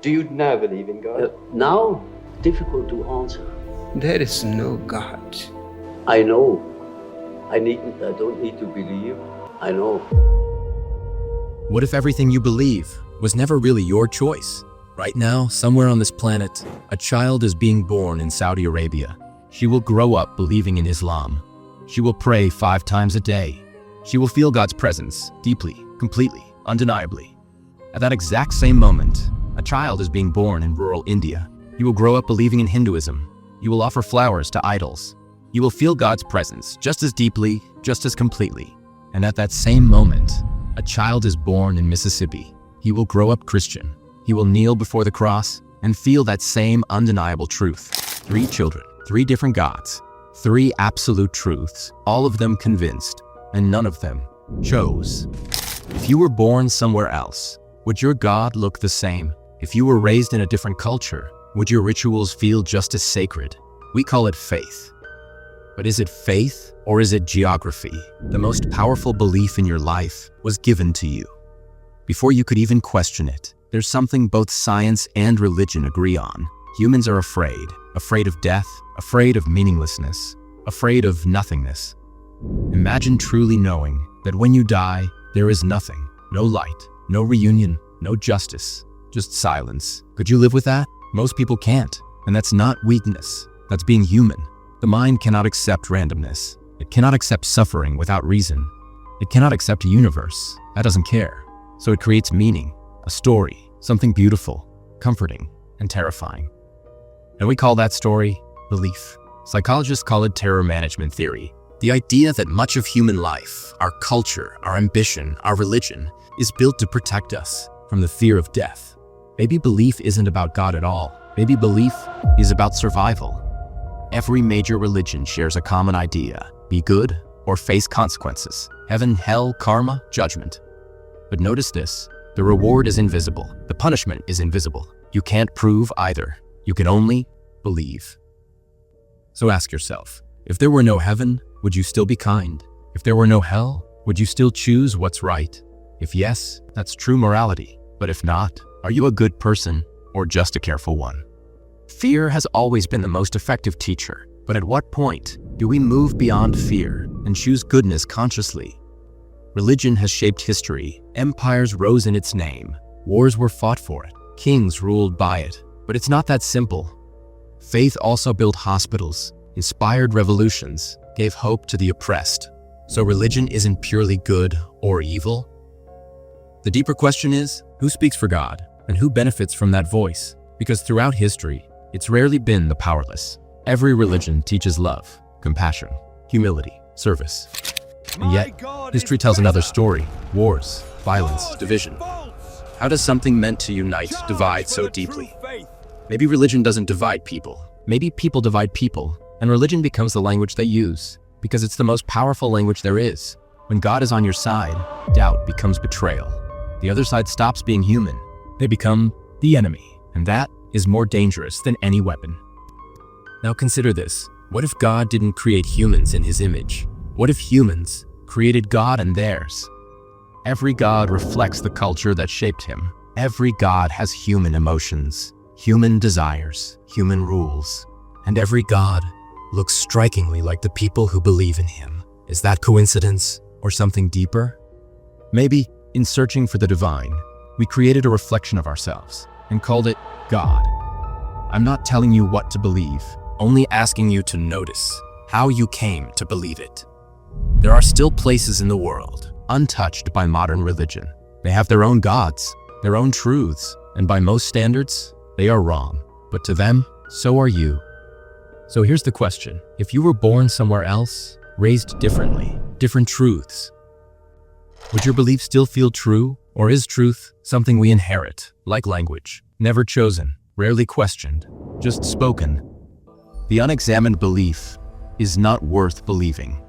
Do you now believe in God? Now, difficult to answer. There is no God. I know. I don't need to believe. I know. What if everything you believe was never really your choice? Right now, somewhere on this planet, a child is being born in Saudi Arabia. She will grow up believing in Islam. She will pray 5 times a day. She will feel God's presence deeply, completely, undeniably. At that exact same moment, a child is being born in rural India. You will grow up believing in Hinduism. You will offer flowers to idols. You will feel God's presence just as deeply, just as completely. And at that same moment, a child is born in Mississippi. He will grow up Christian. He will kneel before the cross and feel that same undeniable truth. 3 children, 3 different gods, 3 absolute truths, all of them convinced, and none of them chose. If you were born somewhere else, would your God look the same? If you were raised in a different culture, would your rituals feel just as sacred? We call it faith. But is it faith or is it geography? The most powerful belief in your life was given to you. Before you could even question it, there's something both science and religion agree on. Humans are afraid of death, afraid of meaninglessness, afraid of nothingness. Imagine truly knowing that when you die, there is nothing, no light, no reunion, no justice, just silence. Could you live with that? Most people can't, and that's not weakness. That's being human. The mind cannot accept randomness. It cannot accept suffering without reason. It cannot accept a universe that doesn't care. So it creates meaning, a story, something beautiful, comforting, and terrifying. And we call that story belief. Psychologists call it terror management theory. The idea that much of human life, our culture, our ambition, our religion, is built to protect us from the fear of death. Maybe belief isn't about God at all. Maybe belief is about survival. Every major religion shares a common idea: be good or face consequences. Heaven, hell, karma, judgment. But notice this, the reward is invisible. The punishment is invisible. You can't prove either. You can only believe. So ask yourself, if there were no heaven, would you still be kind? If there were no hell, would you still choose what's right? If yes, that's true morality. But if not, are you a good person or just a careful one? Fear has always been the most effective teacher, but at what point do we move beyond fear and choose goodness consciously? Religion has shaped history. Empires rose in its name. Wars were fought for it. Kings ruled by it. But it's not that simple. Faith also built hospitals, inspired revolutions, gave hope to the oppressed. So religion isn't purely good or evil. The deeper question is, who speaks for God and who benefits from that voice? Because throughout history, it's rarely been the powerless. Every religion teaches love, compassion, humility, service. And yet, history tells another story: wars, violence, division. How does something meant to unite divide so deeply? Maybe religion doesn't divide people. Maybe people divide people, and religion becomes the language they use, because it's the most powerful language there is. When God is on your side, doubt becomes betrayal. The other side stops being human. They become the enemy, and that is more dangerous than any weapon. Now consider this. What if God didn't create humans in his image? What if humans created God and theirs? Every God reflects the culture that shaped him. Every God has human emotions, human desires, human rules. And every God looks strikingly like the people who believe in him. Is that coincidence or something deeper? Maybe, in searching for the divine, we created a reflection of ourselves and called it God. I'm not telling you what to believe, only asking you to notice how you came to believe it. There are still places in the world untouched by modern religion. They have their own gods, their own truths, and by most standards, they are wrong. But to them, so are you. So here's the question. If you were born somewhere else, raised differently, different truths, would your belief still feel true? Or is truth something we inherit, like language, never chosen, rarely questioned, just spoken? The unexamined belief is not worth believing.